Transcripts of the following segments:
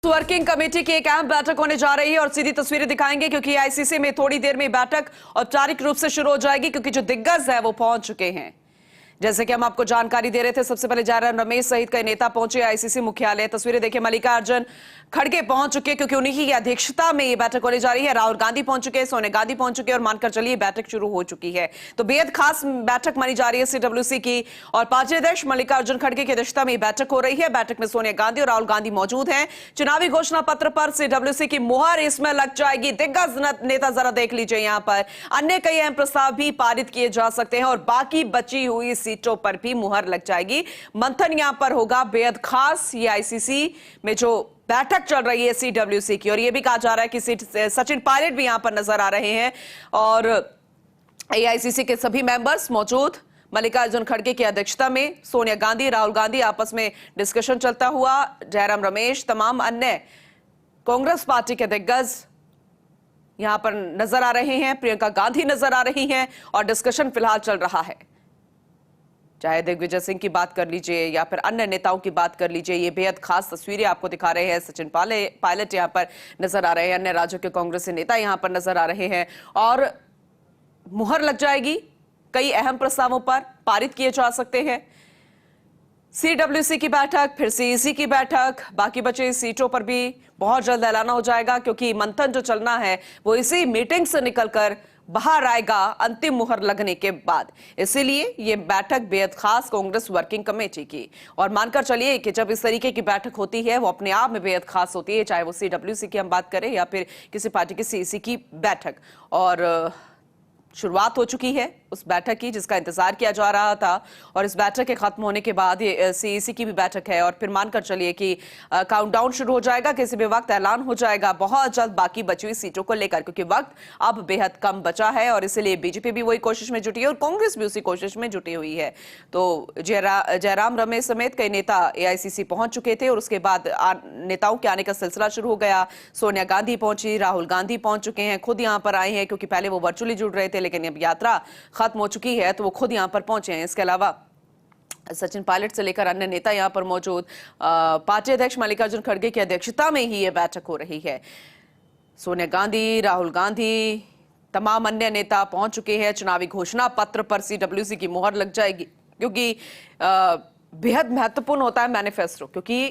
Working committee की एक अहम बैठक होने जा रही है और सीधी तस्वीरें दिखाएंगे क्योंकि आईसीसी में थोड़ी देर में बैठक औपचारिक रूप से शुरू हो जाएगी क्योंकि जो दिग्गज है वो पहुंच चुके हैं। जैसे कि हम आपको जानकारी दे रहे थे, सबसे पहले जयराम रमेश सहित कई नेता पहुंचे आईसीसी मुख्यालय। तस्वीरें देखिए, मल्लिकार्जुन खड़गे पहुंच चुके क्योंकि उन्हीं की अध्यक्षता में ये बैठक होने जा रही है। राहुल गांधी पहुंच चुके, सोनिया गांधी पहुंच चुके और मानकर चलिए बैठक शुरू हो चुकी है। तो बेहद खास बैठक मानी जा रही है सीडब्ल्यूसी की और पार्टी अध्यक्ष मल्लिकार्जुन खड़गे की अध्यक्षता में बैठक हो रही है। बैठक में सोनिया गांधी और राहुल गांधी मौजूद हैं। चुनावी घोषणा पत्र पर सीडब्ल्यूसी की मुहर इसमें लग जाएगी। दिग्गज नेता जरा देख लीजिए, यहां पर अन्य कई अहम प्रस्ताव भी पारित किए जा सकते हैं और बाकी बची हुई सीटों पर भी मुहर लग जाएगी। मंथन यहां पर होगा बेहद खास। ये आईसीसी में जो बैठक चल रही है सीडब्ल्यूसी की, और यह भी कहा जा रहा है कि सचिन पायलट भी यहां पर नजर आ रहे हैं और एआईसीसी के सभी मेंबर्स मौजूद। मल्लिकार्जुन खड़गे की अध्यक्षता में सोनिया गांधी, राहुल गांधी आपस में डिस्कशन चलता हुआ, जयराम रमेश, तमाम अन्य कांग्रेस पार्टी के दिग्गज यहां पर नजर आ रहे हैं। प्रियंका गांधी नजर आ रही हैं और डिस्कशन फिलहाल चल रहा है। चाहे दिग्विजय सिंह की बात कर लीजिए या फिर अन्य नेताओं की बात कर लीजिए, ये बेहद खास तस्वीरें आपको दिखा रहे हैं। सचिन पायलट यहां पर नजर आ रहे हैं, अन्य राज्यों के कांग्रेसी नेता यहां पर नजर आ रहे हैं और मुहर लग जाएगी। कई अहम प्रस्तावों पर पारित किए जा सकते हैं। सीडब्ल्यूसी की बैठक, फिर सीईसी की बैठक, बाकी बचे सीटों पर भी बहुत जल्द ऐलान हो जाएगा क्योंकि मंथन जो चलना है वो इसी मीटिंग से निकलकर बाहर आएगा अंतिम मुहर लगने के बाद। इसीलिए ये बैठक बेहद खास कांग्रेस वर्किंग कमेटी की, और मानकर चलिए कि जब इस तरीके की बैठक होती है वो अपने आप में बेहद खास होती है, चाहे वो सीडब्ल्यूसी की हम बात करें या फिर किसी पार्टी की सीईसी की बैठक। और शुरुआत हो चुकी है उस बैठक की जिसका इंतजार किया जा रहा था और इस बैठक के खत्म होने के बाद ये सीईसी की भी बैठक है और फिर मानकर चलिए कि काउंटडाउन शुरू हो जाएगा। किसी भी वक्त ऐलान हो जाएगा बहुत जल्द बाकी बची हुई सीटों को लेकर, क्योंकि वक्त अब बेहद कम बचा है और इसलिए बीजेपी भी वही कोशिश में जुटी है और कांग्रेस भी उसी कोशिश में जुटी हुई है। तो जयराम रमेश समेत कई नेता एआईसीसी पहुंच चुके थे और उसके बाद नेताओं के आने का सिलसिला शुरू हो गया। सोनिया गांधी पहुंची, राहुल गांधी पहुंच चुके हैं, खुद यहां पर आए हैं क्योंकि पहले वो वर्चुअली जुड़ रहे थे, लेकिन अब यात्रा खत्म हो चुकी है तो वो खुद यहां पर पहुंचे हैं। इसके अलावा सचिन पायलट से लेकर अन्य नेता यहां पर मौजूद। पार्टी अध्यक्ष मल्लिकार्जुन खड़गे की अध्यक्षता में ही यह बैठक हो रही है। सोनिया गांधी, राहुल गांधी, तमाम अन्य नेता पहुंच चुके हैं। चुनावी घोषणा पत्र पर सीडब्ल्यूसी की मुहर लग जाएगी क्योंकि बेहद महत्वपूर्ण होता है मैनिफेस्टो, क्योंकि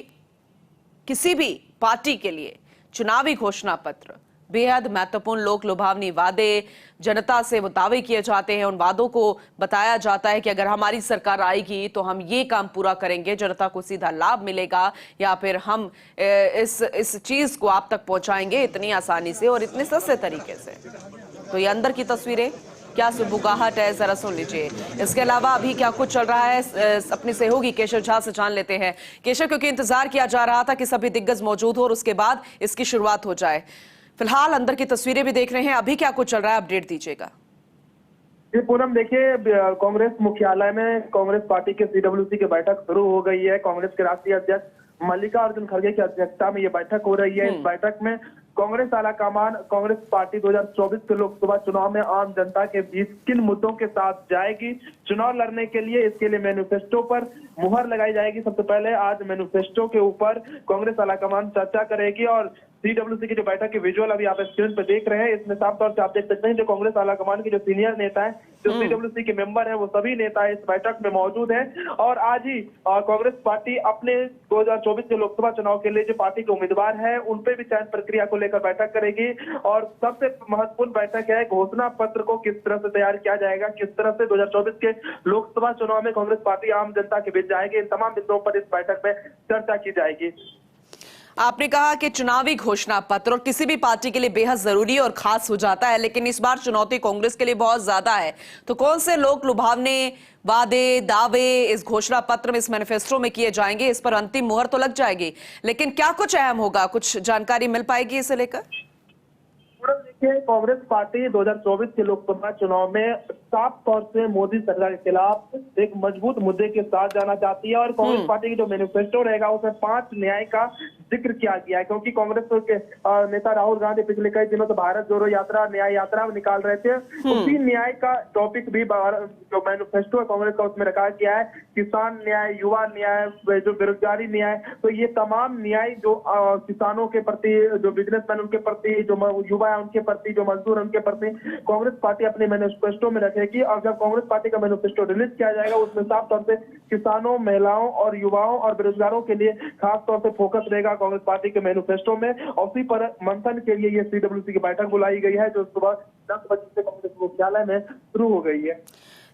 किसी भी पार्टी के लिए चुनावी घोषणा पत्र बेहद महत्वपूर्ण, लोक लुभावनी वादे, जनता से वो दावे किए जाते हैं, उन वादों को बताया जाता है कि अगर हमारी सरकार आएगी तो हम ये काम पूरा करेंगे, जनता को सीधा लाभ मिलेगा या फिर हम इस चीज को आप तक पहुंचाएंगे इतनी आसानी से और इतने सस्ते तरीके से। तो ये अंदर की तस्वीरें क्या सुबुगाहट है, जरा सुन लीजिए। इसके अलावा अभी क्या कुछ चल रहा है अपने सहयोगी केशव झा से जान लेते हैं। केशव, क्योंकि इंतजार किया जा रहा था कि सभी दिग्गज मौजूद हो और उसके बाद इसकी शुरुआत हो जाए। फिलहाल अंदर की तस्वीरें भी देख रहे हैं, अभी क्या कुछ चल रहा है, अपडेट दीजिएगा। जी पूनम, देखिए कांग्रेस मुख्यालय में कांग्रेस पार्टी के सीडब्ल्यूसी की बैठक शुरू हो गई है। कांग्रेस के राष्ट्रीय अध्यक्ष मल्लिकार्जुन खड़गे की अध्यक्षता में ये बैठक हो रही है। इस बैठक में कांग्रेस आलाकमान कांग्रेस पार्टी 2024 के लोकसभा चुनाव में आम जनता के बीच किन मुद्दों के साथ जाएगी चुनाव लड़ने के लिए, इसके लिए मैनिफेस्टो पर मुहर लगाई जाएगी। सबसे पहले आज मैनिफेस्टो के ऊपर कांग्रेस आलाकमान चर्चा करेगी और सीडब्ल्यूसी की जो बैठक के विजुअल अभी आप स्क्रीन पर देख रहे हैं, इसमें साफ तौर से आप देख सकते हैं जो कांग्रेस आलाकमान के जो सीनियर नेता है, जो सीडब्ल्यूसी के मेंबर है, वो सभी नेता इस बैठक में मौजूद हैं। और आज ही कांग्रेस पार्टी अपने 2024 के लोकसभा चुनाव के लिए जो पार्टी के उम्मीदवार है उन पे भी चयन प्रक्रिया को लेकर बैठक करेगी। और सबसे महत्वपूर्ण बैठक है घोषणा पत्र को किस तरह से तैयार किया जाएगा, किस तरह से 2024 के लोकसभा चुनाव में कांग्रेस पार्टी आम जनता के बीच जाएगी, इन तमाम बिंदुओं पर इस बैठक में चर्चा की जाएगी। आपने कहा कि चुनावी घोषणा पत्र और किसी भी पार्टी के लिए बेहद जरूरी और खास हो जाता है, लेकिन इस बार चुनौती कांग्रेस के लिए बहुत ज्यादा है। तो कौन से लोक लुभावने वादे, दावे इस घोषणा पत्र में, इस मैनिफेस्टो में किए जाएंगे? इस पर अंतिम मुहर तो लग जाएगी, लेकिन क्या कुछ अहम होगा, कुछ जानकारी मिल पाएगी इसे लेकर? कि कांग्रेस पार्टी 2024 के लोकसभा चुनाव में साफ तौर से मोदी सरकार के खिलाफ एक मजबूत मुद्दे के साथ जाना चाहती है और कांग्रेस पार्टी की जो मैनिफेस्टो रहेगा उसमें 5 न्याय का जिक्र किया गया है, क्योंकि कांग्रेस के नेता राहुल गांधी पिछले कई दिनों से भारत जोड़ो यात्रा न्याय यात्रा निकाल रहे थे। उसी न्याय का टॉपिक भी जो मैनिफेस्टो है कांग्रेस का उसमें रखा गया है। किसान न्याय, युवा न्याय, जो बेरोजगारी न्याय, तो ये तमाम न्याय जो किसानों के प्रति, जो बिजनेसमैन उनके प्रति, जो युवा है उनके प्रति, जो मजदूर उनके प्रति कांग्रेस पार्टी अपने मैनिफेस्टो में रखेगी। और जब कांग्रेस पार्टी का मैनिफेस्टो रिलीज किया जाएगा उसमें साफ तौर से किसानों, महिलाओं और युवाओं और बेरोजगारों के लिए खास तौर से फोकस रहेगा कांग्रेस पार्टी के मैनिफेस्टो में। और उसी पर मंथन के लिए ये सीडब्ल्यूसी की बैठक बुलाई गई है जो सुबह 10 बजे से कांग्रेस मुख्यालय में शुरू हो गई है।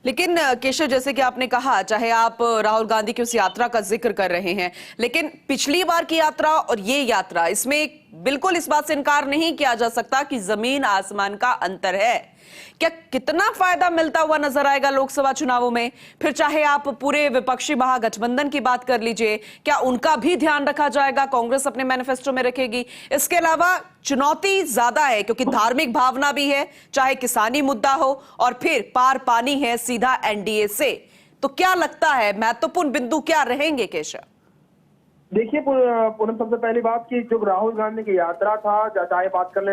लेकिन केशव, जैसे कि आपने कहा, चाहे आप राहुल गांधी की उस यात्रा का जिक्र कर रहे हैं, लेकिन पिछली बार की यात्रा और ये यात्रा, इसमें बिल्कुल इस बात से इनकार नहीं किया जा सकता कि जमीन आसमान का अंतर है। क्या कितना फायदा मिलता हुआ नजर आएगा लोकसभा चुनावों में? फिर चाहे आप पूरे विपक्षी महागठबंधन की बात कर लीजिए, क्या उनका भी ध्यान रखा जाएगा? कांग्रेस अपने मैनिफेस्टो में रखेगी। इसके अलावा चुनौती ज्यादा है क्योंकि धार्मिक भावना भी है, चाहे किसानी मुद्दा हो, और फिर पार पानी है सीधा एनडीए से। तो क्या लगता है महत्वपूर्ण बिंदु क्या रहेंगे केशव? देखिए पूनम, सबसे पहली बात की जो राहुल गांधी की यात्रा था, चाहे बात कर ले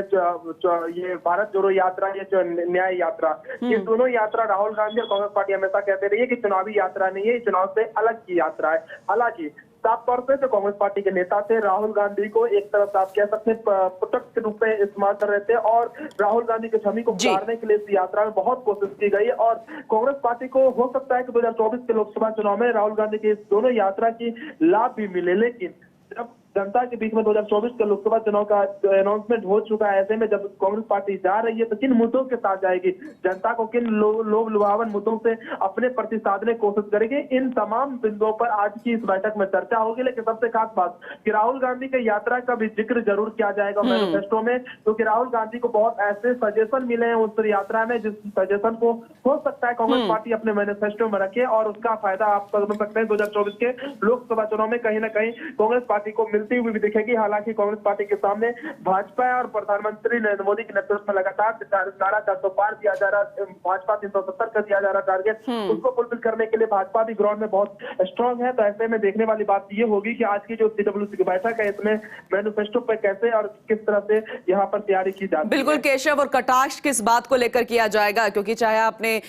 ये भारत जोड़ो यात्रा, ये जो न्याय यात्रा, ये दोनों यात्रा राहुल गांधी और कांग्रेस पार्टी हमेशा कहते रही है कि चुनावी यात्रा नहीं है, ये चुनाव से अलग की यात्रा है। हालांकि साफ तौर पे जो कांग्रेस पार्टी के नेता थे राहुल गांधी को एक तरफ आप कह सकते हैं प्रोटेक्ट के रूप में इस्तेमाल कर रहे थे और राहुल गांधी की छवि को सुधारने के लिए इस यात्रा में बहुत कोशिश की गई और कांग्रेस पार्टी को हो सकता है कि 2024 के लोकसभा चुनाव में राहुल गांधी की इस दोनों यात्रा की लाभ भी मिले। लेकिन जब जनता के बीच में 2024 के लोकसभा चुनाव का अनाउंसमेंट हो चुका है, ऐसे में जब कांग्रेस पार्टी जा रही है तो किन मुद्दों के साथ जाएगी, जनता को किन लोभ लुभावन मुद्दों से अपने प्रति साधने की कोशिश करेगी, इन तमाम बिंदुओं पर आज की इस बैठक में चर्चा होगी। लेकिन सबसे खास बात कि राहुल गांधी की यात्रा का भी जिक्र जरूर किया जाएगा मैनिफेस्टो में, क्योंकि राहुल गांधी को बहुत ऐसे सजेशन मिले हैं उस यात्रा में जिस सजेशन को हो सकता है कांग्रेस पार्टी अपने मैनिफेस्टो में रखे और उसका फायदा आप समझ सकते हैं 2024 के लोकसभा चुनाव में कहीं ना कहीं कांग्रेस पार्टी को मिलती हुई भी दिखेगी। हालांकि कांग्रेस पार्टी के सामने भाजपा और प्रधानमंत्री नरेंद्र मोदी के नेतृत्व में लगातार 400 पार दिया जा रहा, भाजपा 370 का दिया जा रहा टारगेट, उसको फुलफिल करने के लिए भाजपा भी ग्राउंड में बहुत स्ट्रांग है। तो ऐसे में देखने वाली बात ये होगी कि आज की जो सीडब्ल्यूसी की बैठक है इसमें मैनिफेस्टो पे कैसे और किस तरह से यहाँ पर तैयारी की जाती है। बिल्कुल केशव, और कटाक्ष किस बात को लेकर किया जाएगा, क्योंकि चाहे आपने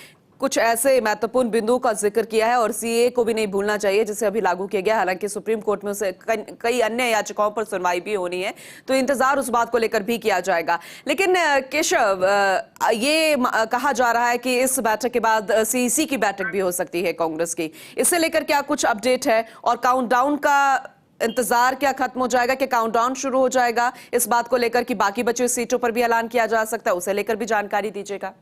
कुछ ऐसे महत्वपूर्ण बिंदुओं का जिक्र किया है और सीए को भी नहीं भूलना चाहिए जिसे अभी लागू किया गया, हालांकि सुप्रीम कोर्ट में उसे कई अन्य याचिकाओं पर सुनवाई भी होनी है, तो इंतजार उस बात को लेकर भी किया जाएगा। लेकिन केशव, ये कहा जा रहा है कि इस बैठक के बाद सीईसी की बैठक भी हो सकती है कांग्रेस की, इसे लेकर क्या कुछ अपडेट है? और काउंटडाउन का इंतजार क्या खत्म हो जाएगा कि काउंटडाउन शुरू हो जाएगा? इस बात को लेकर कि बाकी बची सीटों पर भी ऐलान किया जा सकता है, उसे लेकर भी जानकारी दीजिएगा।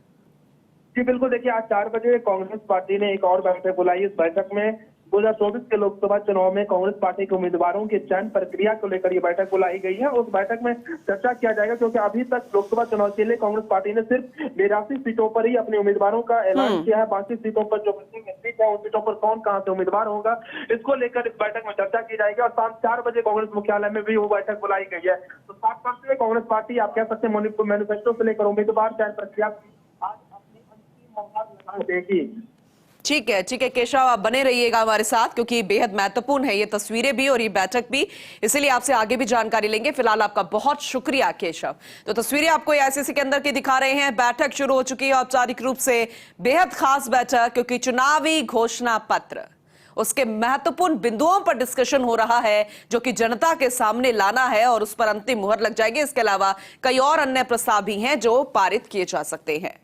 जी बिल्कुल, देखिए आज 4 बजे कांग्रेस पार्टी ने एक और बैठक बुलाई। इस बैठक में 2024 के लोकसभा चुनाव में कांग्रेस पार्टी के उम्मीदवारों के चयन प्रक्रिया को लेकर ये बैठक बुलाई गई है। उस बैठक में चर्चा किया जाएगा क्योंकि अभी तक लोकसभा चुनाव के लिए कांग्रेस पार्टी ने सिर्फ 82 सीटों पर ही अपने उम्मीदवारों का ऐलान किया है। बाकी सीटों पर जो सीट है उन सीटों पर कौन कहां से उम्मीदवार होगा, इसको लेकर इस बैठक में चर्चा की जाएगी और शाम 4 बजे कांग्रेस मुख्यालय में भी वो बैठक बुलाई गई है। तो साफ तौर से कांग्रेस पार्टी आप कह सकते हैं मैनिफेस्टो से लेकर उम्मीदवार चयन प्रक्रिया देगी। ठीक है केशव, आप बने रहिएगा हमारे साथ क्योंकि बेहद महत्वपूर्ण है ये तस्वीरें भी और ये बैठक भी, इसीलिए आपसे आगे भी जानकारी लेंगे। फिलहाल आपका बहुत शुक्रिया केशव। तो तस्वीरें आपको आईसीसी के अंदर की दिखा रहे हैं, बैठक शुरू हो चुकी है औपचारिक रूप से, बेहद खास बैठक क्योंकि चुनावी घोषणा पत्र, उसके महत्वपूर्ण बिंदुओं पर डिस्कशन हो रहा है जो कि जनता के सामने लाना है और उस पर अंतिम मुहर लग जाएगी। इसके अलावा कई और अन्य प्रस्ताव भी हैं जो पारित किए जा सकते हैं।